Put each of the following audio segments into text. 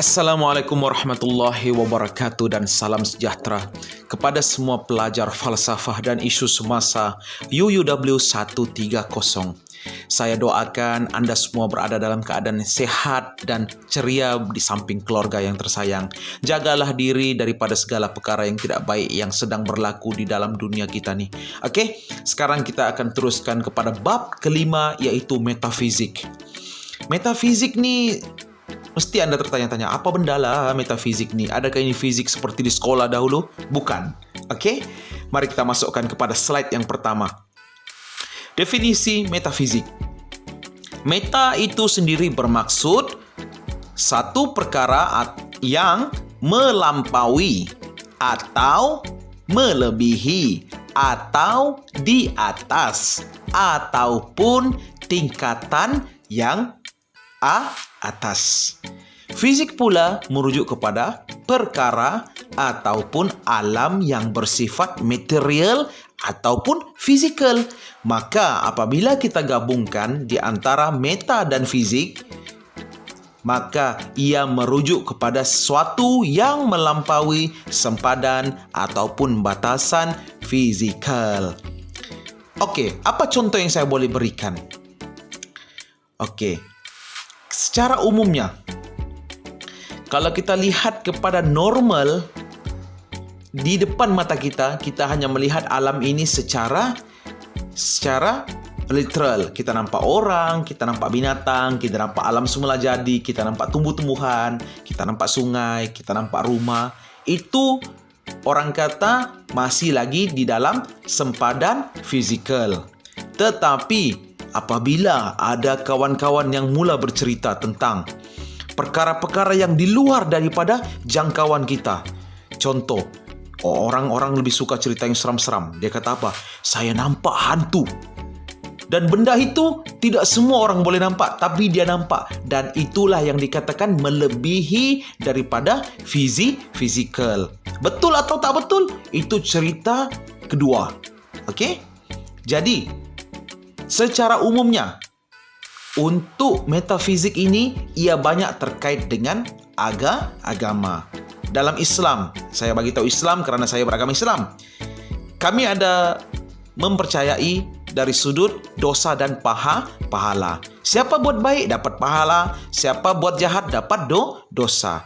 Assalamualaikum warahmatullahi wabarakatuh dan salam sejahtera kepada semua pelajar falsafah dan isu semasa UUW 130. Saya doakan Anda semua berada dalam keadaan sehat dan ceria di samping keluarga yang tersayang. Jagalah diri daripada segala perkara yang tidak baik yang sedang berlaku di dalam dunia kita nih. Oke, sekarang kita akan teruskan kepada bab kelima, yaitu metafizik. Metafizik nih, mesti Anda tertanya-tanya, apa benda lah metafizik ni? Adakah ini fizik seperti di sekolah dahulu? Bukan. Oke? Mari kita masukkan kepada slide yang pertama. Definisi metafizik. Meta itu sendiri bermaksud satu perkara yang melampaui atau melebihi atau di atas ataupun tingkatan yang atas. Fizik pula merujuk kepada perkara ataupun alam yang bersifat material ataupun fizikal. Maka apabila kita gabungkan di antara meta dan fizik, maka ia merujuk kepada sesuatu yang melampaui sempadan ataupun batasan fizikal. Okey, apa contoh yang saya boleh berikan? Okey. Secara umumnya, kalau kita lihat kepada normal di depan mata kita, kita hanya melihat alam ini secara literal. Kita nampak orang, kita nampak binatang, kita nampak alam semula jadi, kita nampak tumbuh-tumbuhan, kita nampak sungai, kita nampak rumah. Itu orang kata masih lagi di dalam sempadan fizikal. Tetapi apabila ada kawan-kawan yang mula bercerita tentang perkara-perkara yang di luar daripada jangkauan kita. Contoh, orang-orang lebih suka cerita yang seram-seram. Dia kata apa? Saya nampak hantu. Dan benda itu tidak semua orang boleh nampak, tapi dia nampak. Dan itulah yang dikatakan melebihi daripada fizikal. Betul atau tak betul? Itu cerita kedua. Okey? Jadi, secara umumnya, untuk metafizik ini, ia banyak terkait dengan agama. Dalam Islam, saya bagi tahu Islam kerana saya beragama Islam. Kami ada mempercayai dari sudut dosa dan pahala. Siapa buat baik dapat pahala, siapa buat jahat dapat dosa.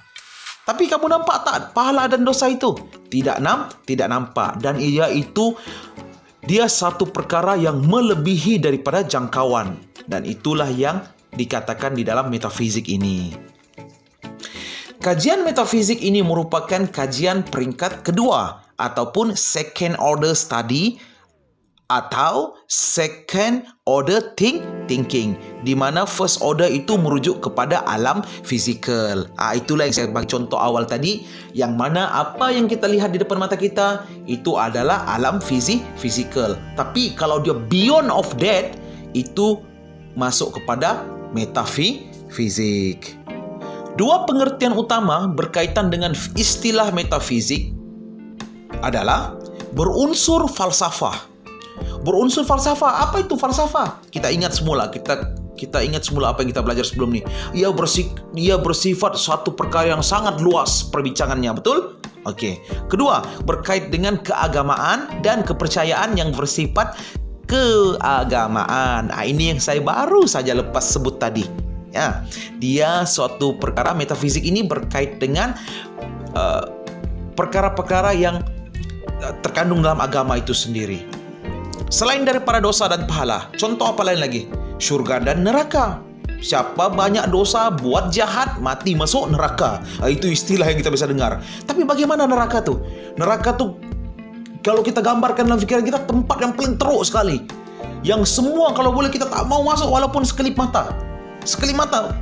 Tapi kamu nampak tak pahala dan dosa itu? Tidak nampak. Dan dia satu perkara yang melebihi daripada jangkauan. Dan itulah yang dikatakan di dalam metafizik ini. Kajian metafizik ini merupakan kajian peringkat kedua ataupun second order study atau second order thinking, di mana first order itu merujuk kepada alam fizikal. Itulah yang saya bagi contoh awal tadi, yang mana apa yang kita lihat di depan mata kita itu adalah alam fizikal. Tapi kalau dia beyond of that, itu masuk kepada metafizik. Dua pengertian utama berkaitan dengan istilah metafizik adalah berunsur falsafah. Berunsur falsafah, apa itu falsafah? Kita ingat semula, kita ingat semula apa yang kita belajar sebelum ni. Ia bersifat suatu perkara yang sangat luas perbincangannya, betul? Okey. Kedua, berkait dengan keagamaan dan kepercayaan yang bersifat keagamaan. Ini yang saya baru saja lepas sebut tadi. Ya, dia suatu perkara metafizik ini berkait dengan perkara-perkara yang terkandung dalam agama itu sendiri. Selain daripada dosa dan pahala, contoh apa lain lagi? Syurga dan neraka. Siapa banyak dosa, buat jahat, mati masuk neraka. Itu istilah yang kita bisa dengar. Tapi bagaimana neraka tu? Neraka tu, kalau kita gambarkan dalam fikiran kita, tempat yang paling teruk sekali. Yang semua kalau boleh kita tak mau masuk walaupun sekelip mata.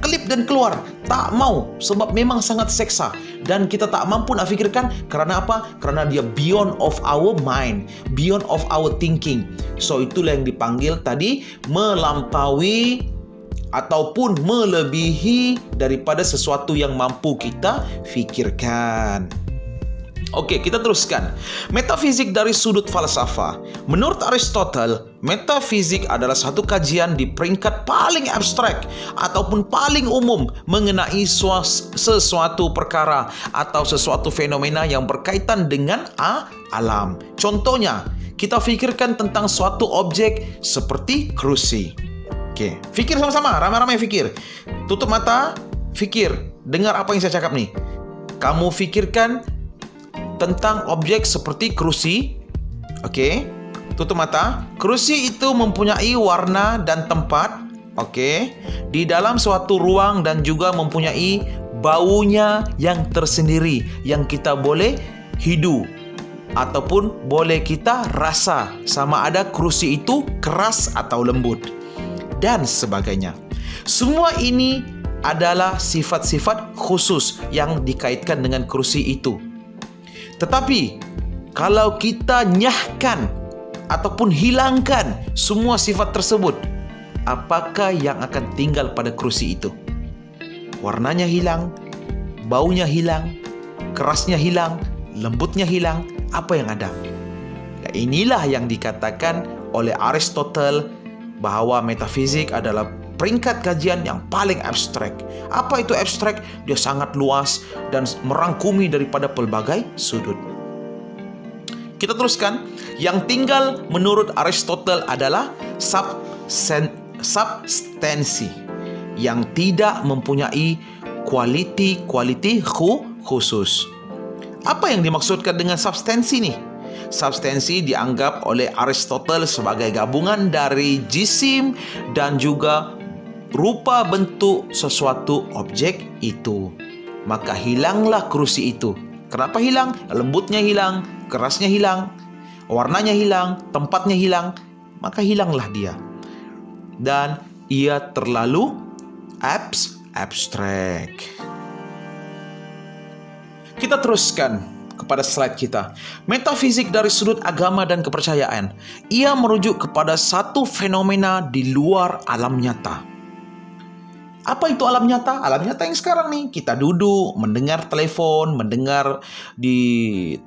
Kelip dan keluar. Tak mau, sebab memang sangat seksa. Dan kita tak mampu nak fikirkan. Kerana apa? Kerana dia beyond of our mind, beyond of our thinking. So itulah yang dipanggil tadi melampaui ataupun melebihi daripada sesuatu yang mampu kita fikirkan. Oke, kita teruskan. Metafisik dari sudut falsafah. Menurut Aristotle, metafisik adalah satu kajian di peringkat paling abstrak ataupun paling umum mengenai sesuatu perkara atau sesuatu fenomena yang berkaitan dengan alam. Contohnya, kita fikirkan tentang suatu objek seperti kerusi. Oke, fikir sama-sama, ramai-ramai fikir. Tutup mata, fikir. Dengar apa yang saya cakap nih. Kamu fikirkan tentang objek seperti kerusi. Oke, tutup mata. Kerusi itu mempunyai warna dan tempat. Oke, di dalam suatu ruang dan juga mempunyai baunya yang tersendiri yang kita boleh hidu ataupun boleh kita rasa, sama ada kerusi itu keras atau lembut dan sebagainya. Semua ini adalah sifat-sifat khusus yang dikaitkan dengan kerusi itu. Tetapi kalau kita nyahkan ataupun hilangkan semua sifat tersebut, apakah yang akan tinggal pada kerusi itu? Warnanya hilang, baunya hilang, kerasnya hilang, lembutnya hilang, apa yang ada? Nah, inilah yang dikatakan oleh Aristotle bahwa metafisik adalah peringkat kajian yang paling abstrak. Apa itu abstrak? Dia sangat luas dan merangkumi daripada pelbagai sudut. Kita teruskan. Yang tinggal menurut Aristotle adalah substansi yang tidak mempunyai kualiti khusus. Apa yang dimaksudkan dengan substansi nih? Substansi dianggap oleh Aristotle sebagai gabungan dari jisim dan juga rupa bentuk sesuatu objek itu. Maka hilanglah kerusi itu. Kenapa hilang? Lembutnya hilang, kerasnya hilang, warnanya hilang, tempatnya hilang. Maka hilanglah dia. Dan ia terlalu abstrak. Kita teruskan kepada slide kita. Metafisik dari sudut agama dan kepercayaan. Ia merujuk kepada satu fenomena di luar alam nyata. Apa itu alam nyata? Alam nyata yang sekarang nih. Kita duduk, mendengar telepon, mendengar di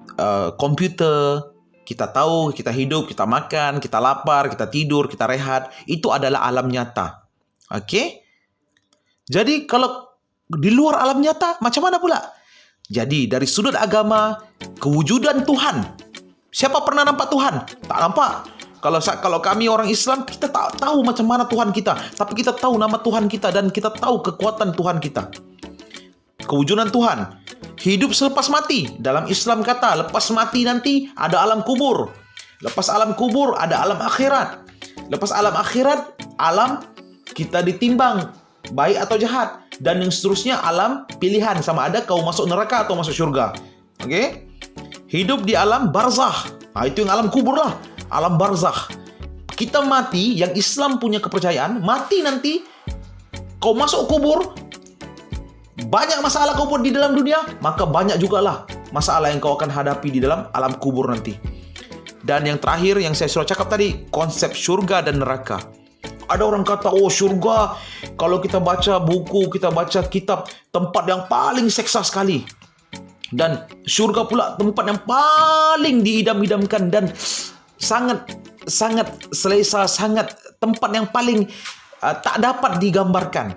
komputer. Kita tahu, kita hidup, kita makan, kita lapar, kita tidur, kita rehat. Itu adalah alam nyata. Oke? Jadi kalau di luar alam nyata, macam mana pula? Jadi dari sudut agama, kewujudan Tuhan. Siapa pernah nampak Tuhan? Tak nampak. Kalau kami orang Islam, kita tak tahu macam mana Tuhan kita. Tapi kita tahu nama Tuhan kita dan kita tahu kekuatan Tuhan kita. Kewujudan Tuhan. Hidup selepas mati. Dalam Islam kata, lepas mati nanti ada alam kubur. Lepas alam kubur ada alam akhirat. Lepas alam akhirat, alam kita ditimbang baik atau jahat. Dan yang seterusnya alam pilihan, sama ada kau masuk neraka atau masuk syurga. Oke? Hidup di alam barzakh. Itu yang alam kubur lah. Alam barzakh. Kita mati, yang Islam punya kepercayaan, mati nanti kau masuk kubur, banyak masalah kau buat di dalam dunia, maka banyak jugalah masalah yang kau akan hadapi di dalam alam kubur nanti. Dan yang terakhir yang saya sudah cakap tadi, konsep syurga dan neraka. Ada orang kata, oh syurga, kalau kita baca buku, kita baca kitab, tempat yang paling seksa sekali. Dan syurga pula tempat yang paling diidam-idamkan dan sangat selesa, sangat tempat yang paling tak dapat digambarkan.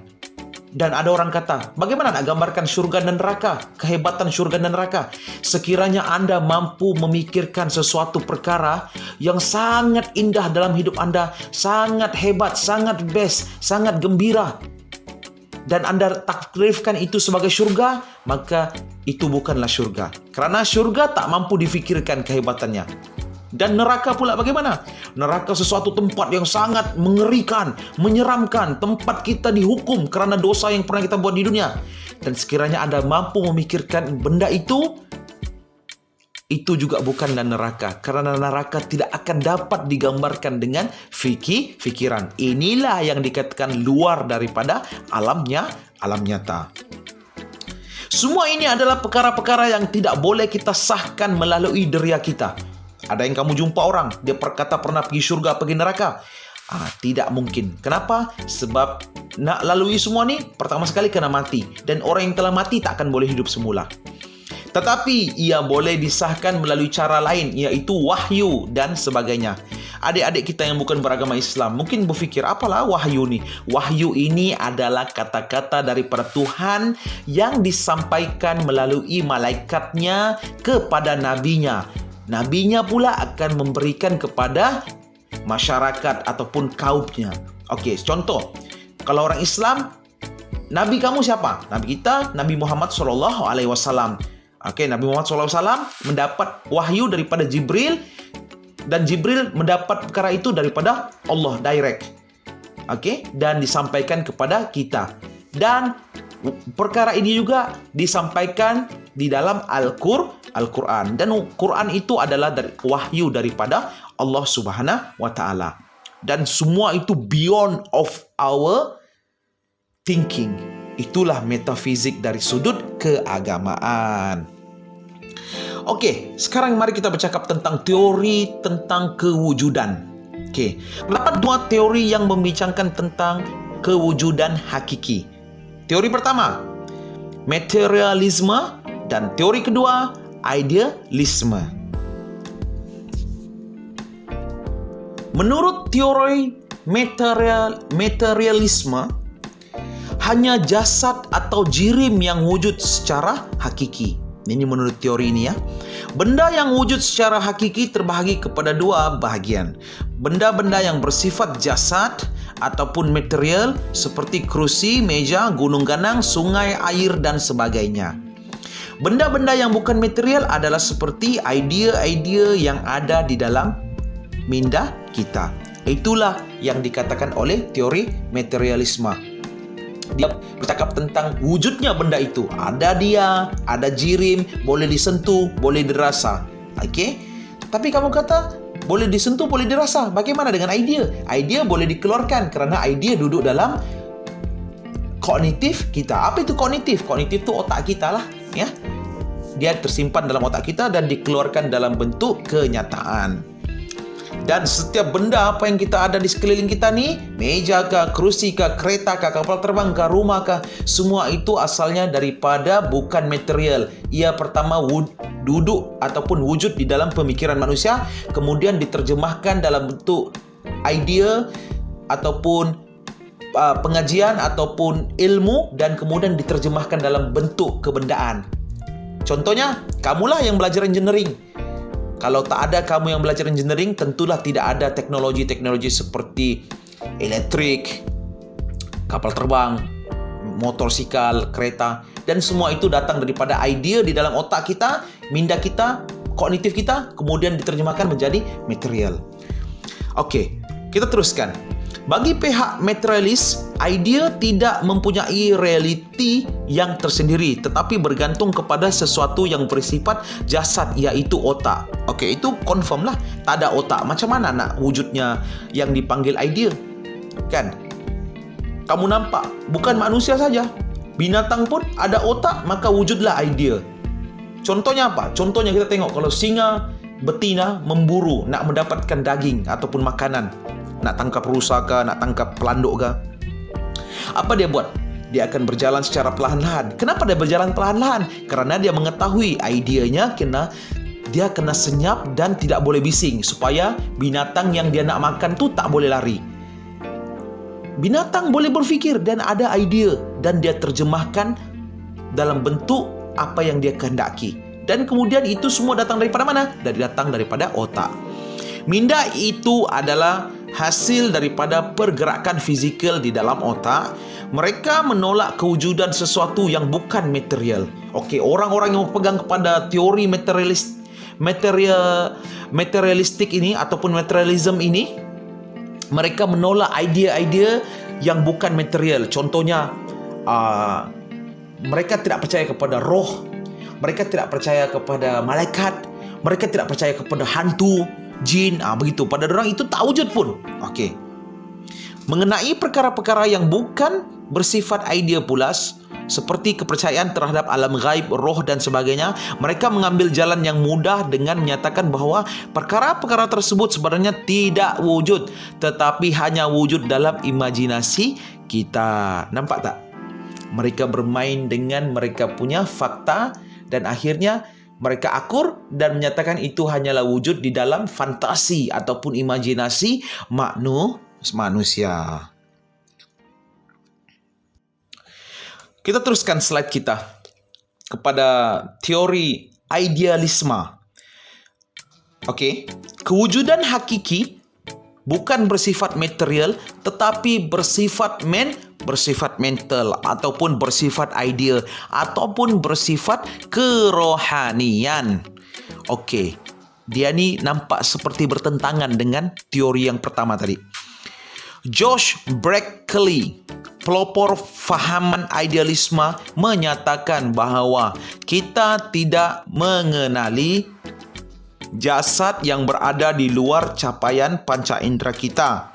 Dan ada orang kata, bagaimana nak gambarkan syurga dan neraka? Kehebatan syurga dan neraka. Sekiranya Anda mampu memikirkan sesuatu perkara yang sangat indah dalam hidup Anda, sangat hebat, sangat best, sangat gembira, dan Anda takrifkan itu sebagai syurga, maka itu bukanlah syurga. Karena syurga tak mampu difikirkan kehebatannya. Dan neraka pula bagaimana? Neraka sesuatu tempat yang sangat mengerikan, menyeramkan. Tempat kita dihukum kerana dosa yang pernah kita buat di dunia. Dan sekiranya Anda mampu memikirkan benda itu juga bukanlah neraka. Karena neraka tidak akan dapat digambarkan dengan fikiran. Inilah yang dikatakan luar daripada alam nyata. Semua ini adalah perkara-perkara yang tidak boleh kita sahkan melalui deria kita. Ada yang kamu jumpa orang, dia berkata pernah pergi syurga, pergi neraka. Tidak mungkin. Kenapa? Sebab nak lalui semua ni, pertama sekali kena mati. Dan orang yang telah mati tak akan boleh hidup semula. Tetapi ia boleh disahkan melalui cara lain, iaitu wahyu dan sebagainya. Adik-adik kita yang bukan beragama Islam mungkin berfikir, apalah wahyu ni? Wahyu ini adalah kata-kata daripada Tuhan yang disampaikan melalui malaikatnya kepada nabinya. Nabinya pula akan memberikan kepada masyarakat ataupun kaumnya. Okey, contoh, kalau orang Islam, Nabi kamu siapa? Nabi kita, Nabi Muhammad SAW. Okey, Nabi Muhammad SAW mendapat wahyu daripada Jibril, dan Jibril mendapat perkara itu daripada Allah direct. Okey, dan disampaikan kepada kita. Dan perkara ini juga disampaikan di dalam Al-Quran. Dan Quran itu adalah wahyu daripada Allah Subhanahu wa Ta'ala. Dan semua itu beyond of our thinking. Itulah metafizik dari sudut keagamaan. Okey, sekarang mari kita bercakap tentang teori tentang kewujudan. Okey, terdapat dua teori yang membincangkan tentang kewujudan hakiki. Teori pertama, materialisme, dan teori kedua, idealisme. Menurut teori materialisme, hanya jasad atau jirim yang wujud secara hakiki. Ini menurut teori ini ya. Benda yang wujud secara hakiki terbahagi kepada dua bahagian. Benda-benda yang bersifat jasad ataupun material seperti kerusi, meja, gunung ganang, sungai, air dan sebagainya. Benda-benda yang bukan material adalah seperti idea-idea yang ada di dalam minda kita. Itulah yang dikatakan oleh teori materialisme. Dia bercakap tentang wujudnya benda itu. Ada dia, ada jirim, boleh disentuh, boleh dirasa. Okey? Tapi kamu kata, boleh disentuh, boleh dirasa. Bagaimana dengan idea? Idea boleh dikeluarkan kerana idea duduk dalam kognitif kita. Apa itu kognitif? Kognitif itu otak kita lah. Ya? Dia tersimpan dalam otak kita dan dikeluarkan dalam bentuk kenyataan. Dan setiap benda apa yang kita ada di sekeliling kita ni, meja kah, kerusi kah, kereta kah, kapal terbang kah, rumah kah, semua itu asalnya daripada bukan material. Ia pertama duduk ataupun wujud di dalam pemikiran manusia, kemudian diterjemahkan dalam bentuk idea ataupun pengajian ataupun ilmu, dan kemudian diterjemahkan dalam bentuk kebendaan. Contohnya, kamulah yang belajar engineering. Kalau tak ada kamu yang belajar engineering, tentulah tidak ada teknologi-teknologi seperti elektrik, kapal terbang, motorsikal, kereta. Dan semua itu datang daripada idea di dalam otak kita, minda kita, kognitif kita, kemudian diterjemahkan menjadi material. Okey, kita teruskan. Bagi pihak materialis, idea tidak mempunyai realiti yang tersendiri, tetapi bergantung kepada sesuatu yang bersifat jasad, iaitu otak. Okey, itu confirm lah. Tak ada otak, macam mana nak wujudnya yang dipanggil idea? Kan? Kamu nampak, bukan manusia saja. Binatang pun ada otak, maka wujudlah idea. Contohnya apa? Contohnya kita tengok kalau singa betina memburu nak mendapatkan daging ataupun makanan. Nak tangkap rusa kah, nak tangkap pelanduk kah. Apa dia buat? Dia akan berjalan secara perlahan-lahan. Kenapa dia berjalan perlahan-lahan? Kerana dia mengetahui ideanya dia kena senyap dan tidak boleh bising, supaya binatang yang dia nak makan tu tak boleh lari. Binatang boleh berfikir dan ada idea, dan dia terjemahkan dalam bentuk apa yang dia kehendaki. Dan kemudian itu semua datang daripada mana? Datang daripada otak. Minda itu adalah hasil daripada pergerakan fizikal di dalam otak. Mereka menolak kewujudan sesuatu yang bukan material. Okey, orang-orang yang berpegang kepada teori materialistik ini ataupun materialism ini, mereka menolak idea-idea yang bukan material. Contohnya, mereka tidak percaya kepada roh, mereka tidak percaya kepada malaikat, mereka tidak percaya kepada hantu, jin, begitu. Pada orang itu tak wujud pun. Okey. Mengenai perkara-perkara yang bukan bersifat idea pula, seperti kepercayaan terhadap alam gaib, roh dan sebagainya, mereka mengambil jalan yang mudah dengan menyatakan bahawa perkara-perkara tersebut sebenarnya tidak wujud, tetapi hanya wujud dalam imajinasi kita. Nampak tak? Mereka bermain dengan mereka punya fakta dan akhirnya mereka akur dan menyatakan itu hanyalah wujud di dalam fantasi ataupun imajinasi manusia. Kita teruskan slide kita kepada teori idealisme. Kewujudan hakiki bukan bersifat material tetapi bersifat mental ataupun bersifat idea ataupun bersifat kerohanian. Dia ni nampak seperti bertentangan dengan teori yang pertama tadi. Josh Berkeley, pelopor fahaman idealisme, menyatakan bahawa kita tidak mengenali jasad yang berada di luar capaian panca indera kita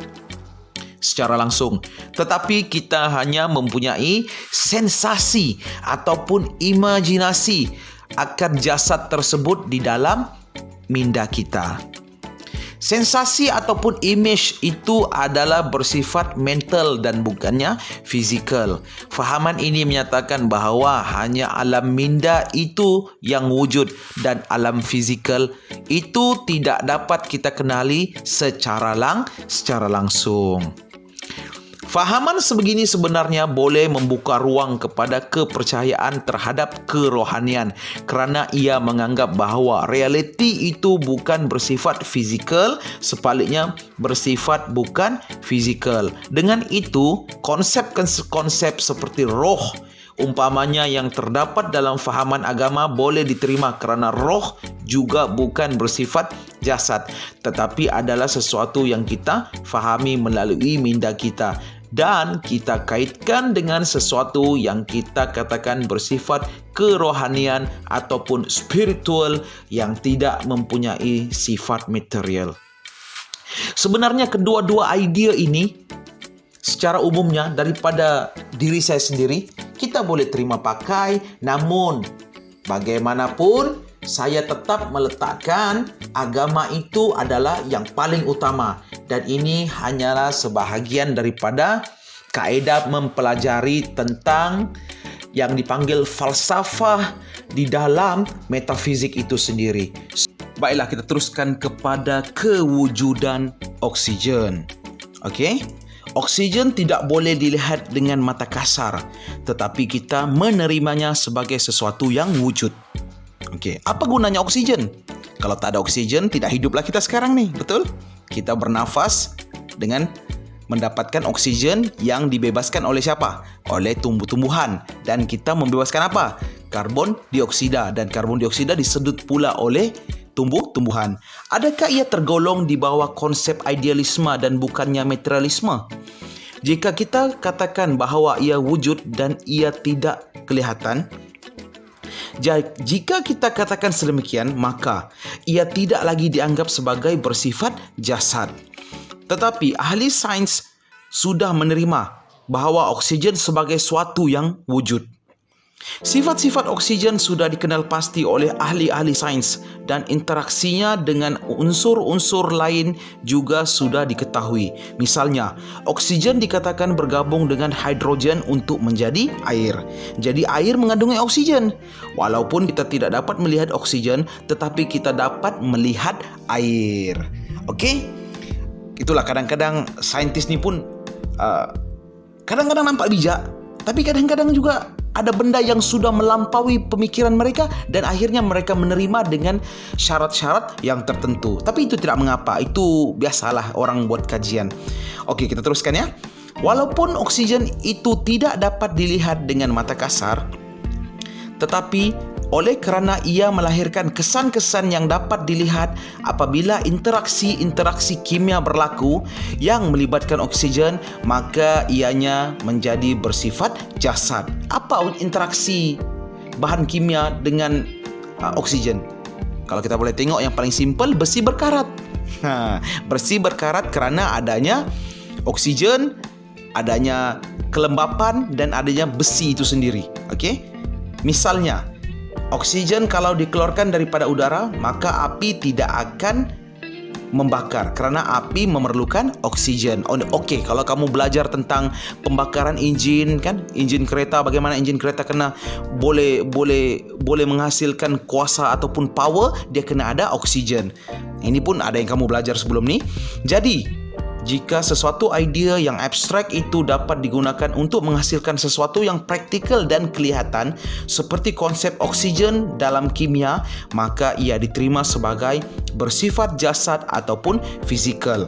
secara langsung, tetapi kita hanya mempunyai sensasi ataupun imajinasi akan jasad tersebut di dalam minda kita. Sensasi ataupun image itu adalah bersifat mental dan bukannya fizikal. Fahaman ini menyatakan bahawa hanya alam minda itu yang wujud dan alam fizikal itu tidak dapat kita kenali secara langsung. Fahaman sebegini sebenarnya boleh membuka ruang kepada kepercayaan terhadap kerohanian kerana ia menganggap bahawa realiti itu bukan bersifat fizikal, sebaliknya bersifat bukan fizikal. Dengan itu, konsep-konsep seperti roh umpamanya yang terdapat dalam fahaman agama boleh diterima kerana roh juga bukan bersifat jasad, tetapi adalah sesuatu yang kita fahami melalui minda kita dan kita kaitkan dengan sesuatu yang kita katakan bersifat kerohanian ataupun spiritual yang tidak mempunyai sifat material. Sebenarnya kedua-dua idea ini secara umumnya daripada diri saya sendiri kita boleh terima pakai, namun bagaimanapun saya tetap meletakkan agama itu adalah yang paling utama dan ini hanyalah sebahagian daripada kaedah mempelajari tentang yang dipanggil falsafah di dalam metafizik itu sendiri. Baiklah, kita teruskan kepada kewujudan oksigen. Oksigen tidak boleh dilihat dengan mata kasar, tetapi kita menerimanya sebagai sesuatu yang wujud. Apa gunanya oksigen? Kalau tak ada oksigen, tidak hiduplah kita sekarang nih, betul? Kita bernafas dengan mendapatkan oksigen yang dibebaskan oleh siapa? Oleh tumbuh-tumbuhan. Dan kita membebaskan apa? Karbon dioksida. Dan karbon dioksida disedut pula oleh tumbuh-tumbuhan. Adakah ia tergolong di bawah konsep idealisme dan bukannya materialisme? Jika kita katakan bahawa ia wujud dan ia tidak kelihatan, jika kita katakan sedemikian, maka ia tidak lagi dianggap sebagai bersifat jasad. Tetapi ahli sains sudah menerima bahawa oksigen sebagai suatu yang wujud. Sifat-sifat oksigen sudah dikenal pasti oleh ahli-ahli sains dan interaksinya dengan unsur-unsur lain juga sudah diketahui. Misalnya, oksigen dikatakan bergabung dengan hidrogen untuk menjadi air. Jadi air mengandungi oksigen. Walaupun kita tidak dapat melihat oksigen, tetapi kita dapat melihat air. Itulah kadang-kadang saintis ni pun kadang-kadang nampak bijak, tapi kadang-kadang juga ada benda yang sudah melampaui pemikiran mereka dan akhirnya mereka menerima dengan syarat-syarat yang tertentu. Tapi itu tidak mengapa, itu biasalah orang buat kajian. Kita teruskan ya. Walaupun oksigen itu tidak dapat dilihat dengan mata kasar, tetapi oleh kerana ia melahirkan kesan-kesan yang dapat dilihat apabila interaksi-interaksi kimia berlaku yang melibatkan oksigen, maka ianya menjadi bersifat jasad. Apa interaksi bahan kimia dengan oksigen? Kalau kita boleh tengok yang paling simple, besi berkarat. Besi berkarat kerana adanya oksigen, adanya kelembapan dan adanya besi itu sendiri. Misalnya, oksigen kalau dikeluarkan daripada udara, maka api tidak akan membakar kerana api memerlukan oksigen. Okey, kalau kamu belajar tentang pembakaran enjin kan, enjin kereta, bagaimana enjin kereta kena boleh menghasilkan kuasa ataupun power, dia kena ada oksigen. Ini pun ada yang kamu belajar sebelum ni. Jadi jika sesuatu idea yang abstrak itu dapat digunakan untuk menghasilkan sesuatu yang praktikal dan kelihatan seperti konsep oksigen dalam kimia, maka ia diterima sebagai bersifat jasad ataupun fizikal.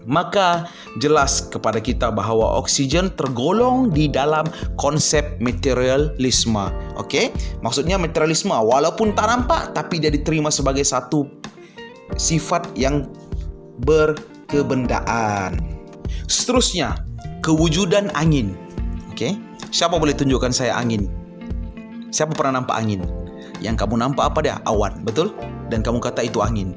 Maka jelas kepada kita bahawa oksigen tergolong di dalam konsep materialisme. Okey? Maksudnya materialisme walaupun tak nampak tapi dia diterima sebagai satu sifat yang berkebendaan. Seterusnya, kewujudan angin. Okey? Siapa boleh tunjukkan saya angin? Siapa pernah nampak angin? Yang kamu nampak apa dia? Awan, betul? Dan kamu kata itu angin.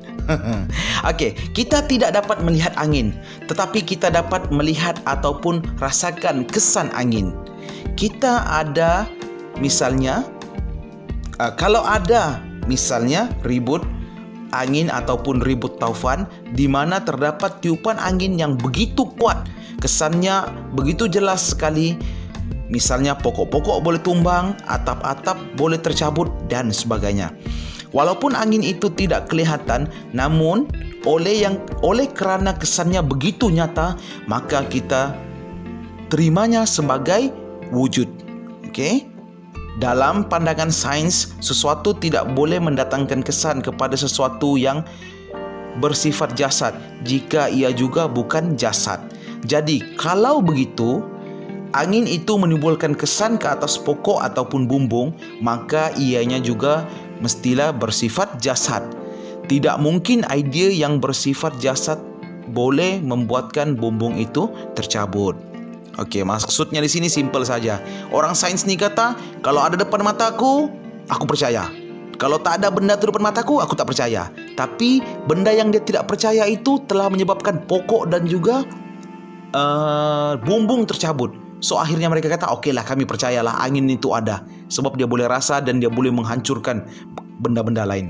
Okey, kita tidak dapat melihat angin, tetapi kita dapat melihat ataupun rasakan kesan angin. Kita ada misalnya kalau ada misalnya ribut angin ataupun ribut taufan di mana terdapat tiupan angin yang begitu kuat, kesannya begitu jelas sekali. Misalnya pokok-pokok boleh tumbang, atap-atap boleh tercabut dan sebagainya. Walaupun angin itu tidak kelihatan, namun oleh kerana kesannya begitu nyata, maka kita terimanya sebagai wujud. Okey? Dalam pandangan sains, sesuatu tidak boleh mendatangkan kesan kepada sesuatu yang bersifat jasad jika ia juga bukan jasad. Jadi, kalau begitu, angin itu menimbulkan kesan ke atas pokok ataupun bumbung, maka ianya juga mestilah bersifat jasad. Tidak mungkin idea yang bersifat jasad boleh membuatkan bumbung itu tercabut. Okey, maksudnya di sini simple saja. Orang sains ni kata, kalau ada depan mataku, aku percaya. Kalau tak ada benda tu depan mataku, aku tak percaya. Tapi benda yang dia tidak percaya itu telah menyebabkan pokok dan juga bumbung tercabut. So akhirnya mereka kata, okeylah kami percayalah angin itu ada. Sebab dia boleh rasa dan dia boleh menghancurkan benda-benda lain.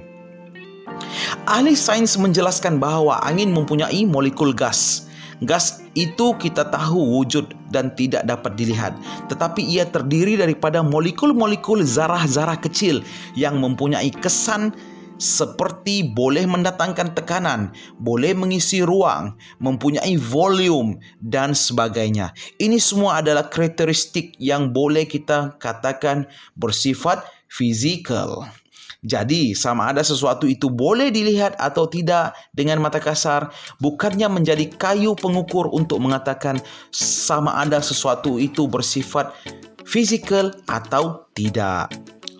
Ahli sains menjelaskan bahawa angin mempunyai molekul gas. Gas itu kita tahu wujud dan tidak dapat dilihat, tetapi ia terdiri daripada molekul-molekul zarah-zarah kecil yang mempunyai kesan seperti boleh mendatangkan tekanan, boleh mengisi ruang, mempunyai volume dan sebagainya. Ini semua adalah karakteristik yang boleh kita katakan bersifat fizikal. Jadi, sama ada sesuatu itu boleh dilihat atau tidak dengan mata kasar, bukannya menjadi kayu pengukur untuk mengatakan sama ada sesuatu itu bersifat fizikal atau tidak.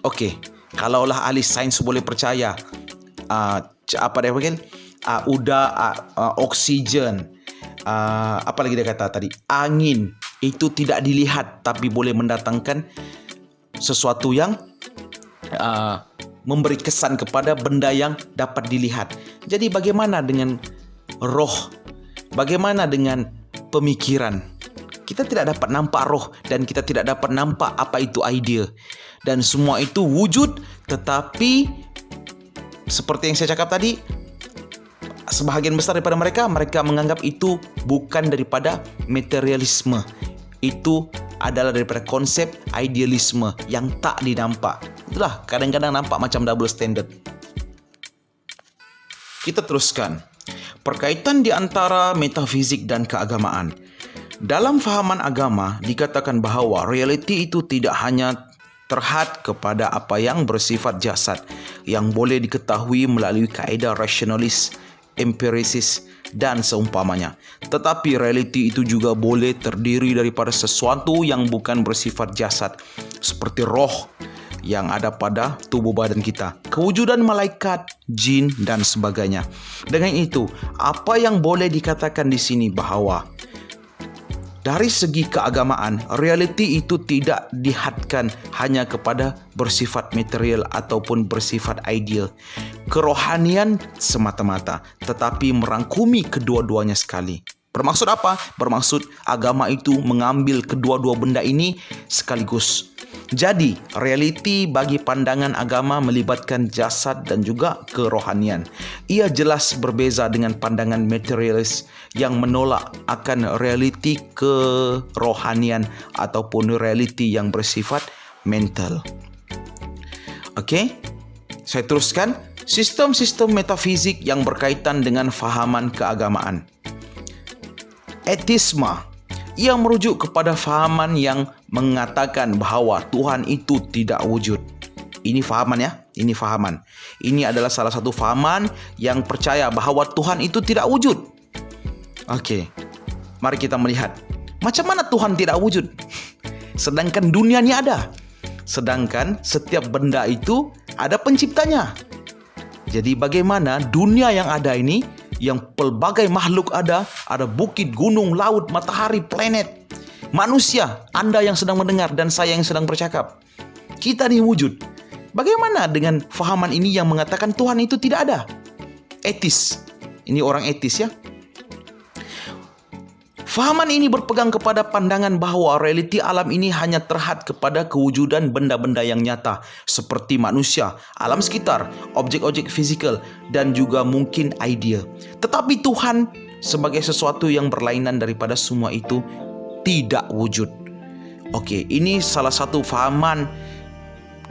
Okey, kalaulah ahli sains boleh percaya, oksigen, apa lagi dia kata tadi, angin itu tidak dilihat tapi boleh mendatangkan sesuatu yang memberi kesan kepada benda yang dapat dilihat. Jadi bagaimana dengan roh? Bagaimana dengan pemikiran? Kita tidak dapat nampak roh dan kita tidak dapat nampak apa itu idea. Dan semua itu wujud, tetapi seperti yang saya cakap tadi, sebahagian besar daripada mereka menganggap itu bukan daripada materialisme. Itu adalah daripada konsep idealisme yang tak dinampak. Itulah kadang-kadang nampak macam double standard. Kita teruskan. Perkaitan di antara metafizik dan keagamaan. Dalam fahaman agama dikatakan bahawa realiti itu tidak hanya terhad kepada apa yang bersifat jasad yang boleh diketahui melalui kaedah rasionalis, empirisis dan seumpamanya. Tetapi realiti itu juga boleh terdiri daripada sesuatu yang bukan bersifat jasad, seperti roh yang ada pada tubuh badan kita, kewujudan malaikat, jin dan sebagainya. Dengan itu, apa yang boleh dikatakan di sini bahawa dari segi keagamaan, realiti itu tidak dihadkan hanya kepada bersifat material ataupun bersifat ideal, kerohanian semata-mata, tetapi merangkumi kedua-duanya sekali. Bermaksud apa? Bermaksud agama itu mengambil kedua-dua benda ini sekaligus. Jadi, realiti bagi pandangan agama melibatkan jasad dan juga kerohanian. Ia jelas berbeza dengan pandangan materialis yang menolak akan realiti kerohanian ataupun realiti yang bersifat mental. Okey, saya teruskan. Sistem-sistem metafizik yang berkaitan dengan fahaman keagamaan. Etisme, ia merujuk kepada fahaman yang mengatakan bahawa Tuhan itu tidak wujud. Ini fahaman ya, ini fahaman. Ini adalah salah satu fahaman yang percaya bahawa Tuhan itu tidak wujud. Okey, mari kita melihat. Macam mana Tuhan tidak wujud? Sedangkan dunia ini ada. Sedangkan setiap benda itu ada penciptanya. Jadi bagaimana dunia yang ada ini, yang pelbagai makhluk ada bukit, gunung, laut, matahari, planet, manusia, Anda yang sedang mendengar dan saya yang sedang bercakap. Kita ini wujud. Bagaimana dengan fahaman ini yang mengatakan Tuhan itu tidak ada? Etis. Ini orang etis ya. Fahaman ini berpegang kepada pandangan bahawa realiti alam ini hanya terhad kepada kewujudan benda-benda yang nyata seperti manusia, alam sekitar, objek-objek fizikal dan juga mungkin idea. Tetapi Tuhan sebagai sesuatu yang berlainan daripada semua itu tidak wujud. Okey, ini salah satu fahaman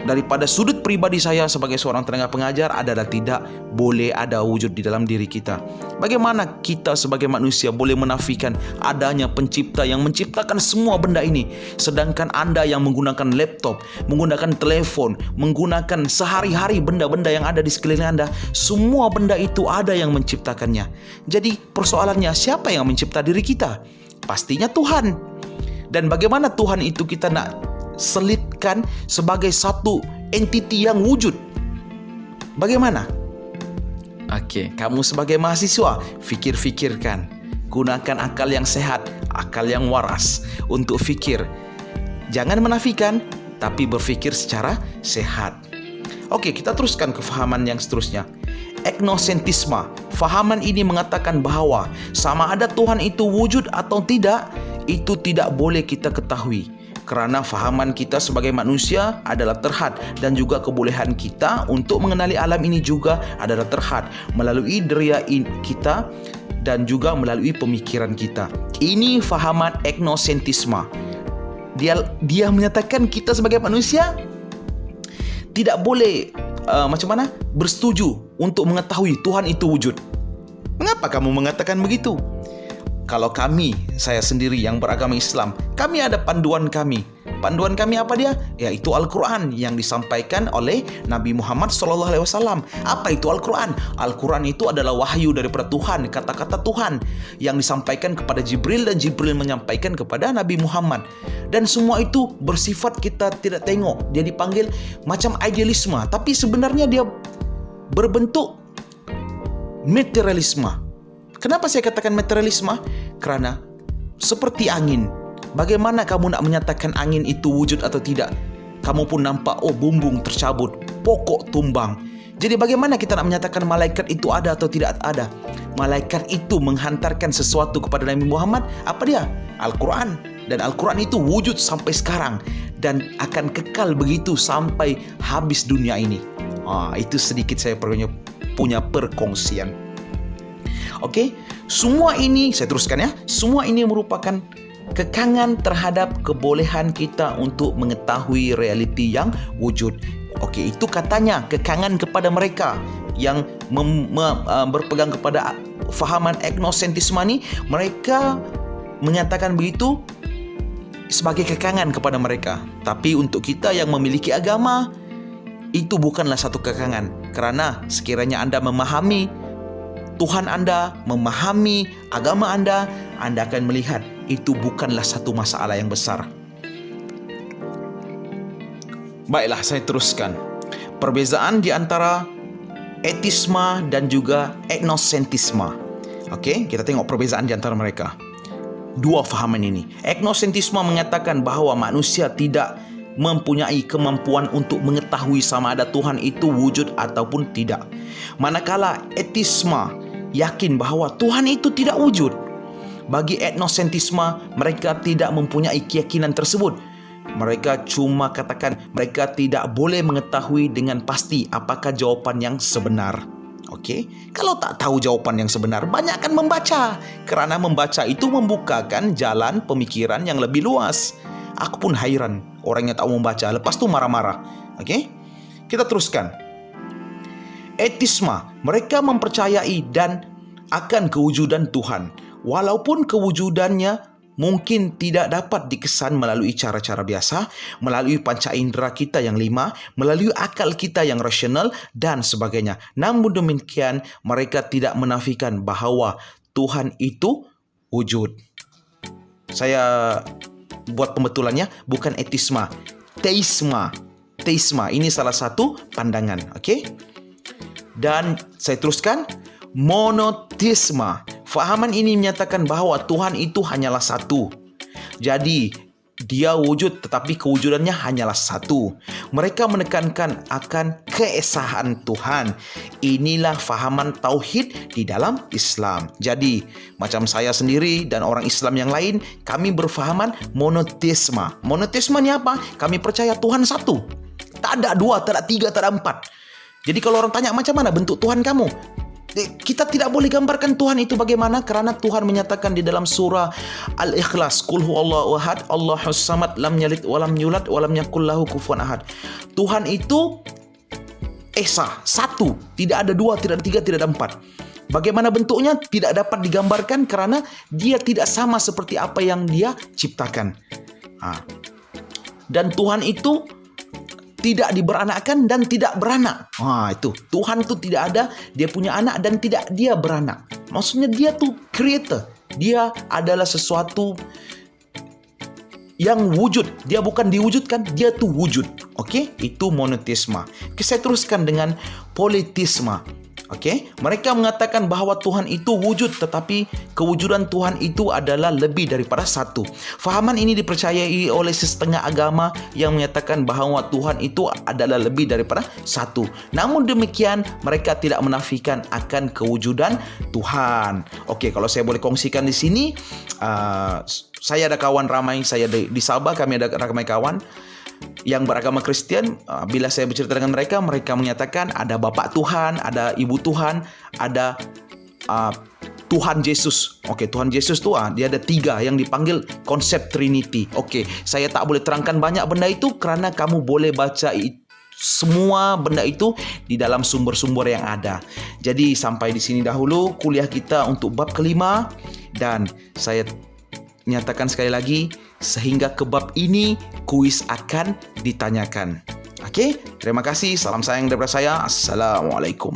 daripada sudut pribadi saya sebagai seorang tenaga pengajar adalah tidak boleh ada wujud di dalam diri kita. Bagaimana kita sebagai manusia boleh menafikan adanya pencipta yang menciptakan semua benda ini, sedangkan Anda yang menggunakan laptop, menggunakan telefon, menggunakan sehari-hari benda-benda yang ada di sekeliling Anda, semua benda itu ada yang menciptakannya. Jadi persoalannya, siapa yang mencipta diri kita? Pastinya Tuhan. Dan bagaimana Tuhan itu kita nak selitkan sebagai satu entiti yang wujud? Bagaimana? Okey, kamu sebagai mahasiswa, fikir-fikirkan. Gunakan akal yang sehat, akal yang waras untuk fikir. Jangan menafikan, tapi berfikir secara sehat. Okey, kita teruskan ke fahaman yang seterusnya. Egnosentrisme. Fahaman ini mengatakan bahawa sama ada Tuhan itu wujud atau tidak, itu tidak boleh kita ketahui. Kerana fahaman kita sebagai manusia adalah terhad dan juga kebolehan kita untuk mengenali alam ini juga adalah terhad melalui deria kita dan juga melalui pemikiran kita. Ini fahaman egnosentrisme. Dia menyatakan kita sebagai manusia tidak boleh bersetuju untuk mengetahui Tuhan itu wujud. Mengapa kamu mengatakan begitu? Kalau saya sendiri yang beragama Islam, kami ada panduan kami. Panduan kami apa dia? Yaitu Al-Quran yang disampaikan oleh Nabi Muhammad SAW. Apa itu Al-Quran? Al-Quran itu adalah wahyu daripada Tuhan, kata-kata Tuhan yang disampaikan kepada Jibril dan Jibril menyampaikan kepada Nabi Muhammad. Dan semua itu bersifat kita tidak tengok. Dia dipanggil macam idealisme, tapi sebenarnya dia berbentuk materialisme. Kenapa saya katakan materialisme? Kerana seperti angin. Bagaimana kamu nak menyatakan angin itu wujud atau tidak? Kamu pun nampak, bumbung tercabut, pokok tumbang. Jadi bagaimana kita nak menyatakan malaikat itu ada atau tidak ada? Malaikat itu menghantarkan sesuatu kepada Nabi Muhammad. Apa dia? Al-Quran. Dan Al-Quran itu wujud sampai sekarang dan akan kekal begitu sampai habis dunia ini. Itu sedikit saya punya perkongsian. Okey, semua ini saya teruskan ya. Semua ini merupakan kekangan terhadap kebolehan kita untuk mengetahui realiti yang wujud. Okey, itu katanya kekangan kepada mereka yang berpegang kepada fahaman egnosentrisme ni. Mereka menyatakan begitu sebagai kekangan kepada mereka. Tapi untuk kita yang memiliki agama, itu bukanlah satu kekangan. Kerana sekiranya Anda memahami Tuhan Anda, memahami agama Anda akan melihat itu bukanlah satu masalah yang besar. Baiklah, saya teruskan. Perbezaan di antara etisme dan juga egnosentrisme. Okey, kita tengok perbezaan di antara mereka. Dua fahaman ini. Egnosentrisme mengatakan bahawa manusia tidak mempunyai kemampuan untuk mengetahui sama ada Tuhan itu wujud ataupun tidak. Manakala etisme yakin bahawa Tuhan itu tidak wujud. Bagi etnosentisme, mereka tidak mempunyai keyakinan tersebut. Mereka cuma katakan mereka tidak boleh mengetahui dengan pasti apakah jawapan yang sebenar. Okey, kalau tak tahu jawapan yang sebenar, banyakkan membaca. Kerana membaca itu membukakan jalan pemikiran yang lebih luas. Aku pun hairan orang yang tak mau membaca, lepas tu marah-marah. Okey, kita teruskan. Etisme, mereka mempercayai dan akan kewujudan Tuhan. Walaupun kewujudannya mungkin tidak dapat dikesan melalui cara-cara biasa, melalui panca indera kita yang 5, melalui akal kita yang rasional dan sebagainya. Namun demikian, mereka tidak menafikan bahawa Tuhan itu wujud. Saya buat pembetulannya, bukan etisme, teisme. Teisme ini salah satu pandangan, okey? Dan saya teruskan, monoteisme. Fahaman ini menyatakan bahawa Tuhan itu hanyalah satu. Jadi, dia wujud tetapi kewujudannya hanyalah satu. Mereka menekankan akan keesahan Tuhan. Inilah fahaman tauhid di dalam Islam. Jadi, macam saya sendiri dan orang Islam yang lain, kami berfahaman monoteisme. Monoteisme ni apa? Kami percaya Tuhan satu. Tak ada dua, tak ada tiga, tak ada empat. Jadi kalau orang tanya macam mana bentuk Tuhan kamu? Kita tidak boleh gambarkan Tuhan itu bagaimana, kerana Tuhan menyatakan di dalam surah Al-Ikhlas, Qul huwallahu ahad, Allahus samad, lam yalid walam yulad walam yakul lahu kufuwan ahad. Tuhan itu esa, satu, tidak ada dua, tidak ada tiga, tidak ada empat. Bagaimana bentuknya tidak dapat digambarkan kerana dia tidak sama seperti apa yang dia ciptakan. Dan Tuhan itu tidak diberanakkan dan tidak beranak. Itu. Tuhan tu tidak ada, dia punya anak dan tidak dia beranak. Maksudnya dia tu creator. Dia adalah sesuatu yang wujud. Dia bukan diwujudkan, dia tu wujud. Okey? Itu monoteisme. Okay, saya teruskan dengan politisme. Okey, mereka mengatakan bahawa Tuhan itu wujud tetapi kewujudan Tuhan itu adalah lebih daripada satu. Fahaman ini dipercayai oleh setengah agama yang menyatakan bahawa Tuhan itu adalah lebih daripada satu. Namun demikian, mereka tidak menafikan akan kewujudan Tuhan. Okey, kalau saya boleh kongsikan di sini, saya ada kawan ramai, saya di Sabah, kami ada ramai kawan yang beragama Kristian. Bila saya bercerita dengan mereka, mereka menyatakan ada Bapa Tuhan, ada Ibu Tuhan, ada Tuhan Yesus. Okey, Tuhan Yesus tu dia ada 3 yang dipanggil konsep Trinity. Okey, saya tak boleh terangkan banyak benda itu kerana kamu boleh baca semua benda itu di dalam sumber-sumber yang ada. Jadi sampai di sini dahulu kuliah kita untuk bab kelima, dan saya nyatakan sekali lagi, sehingga ke bab ini kuis akan ditanyakan. Okey, terima kasih. Salam sayang daripada saya. Assalamualaikum.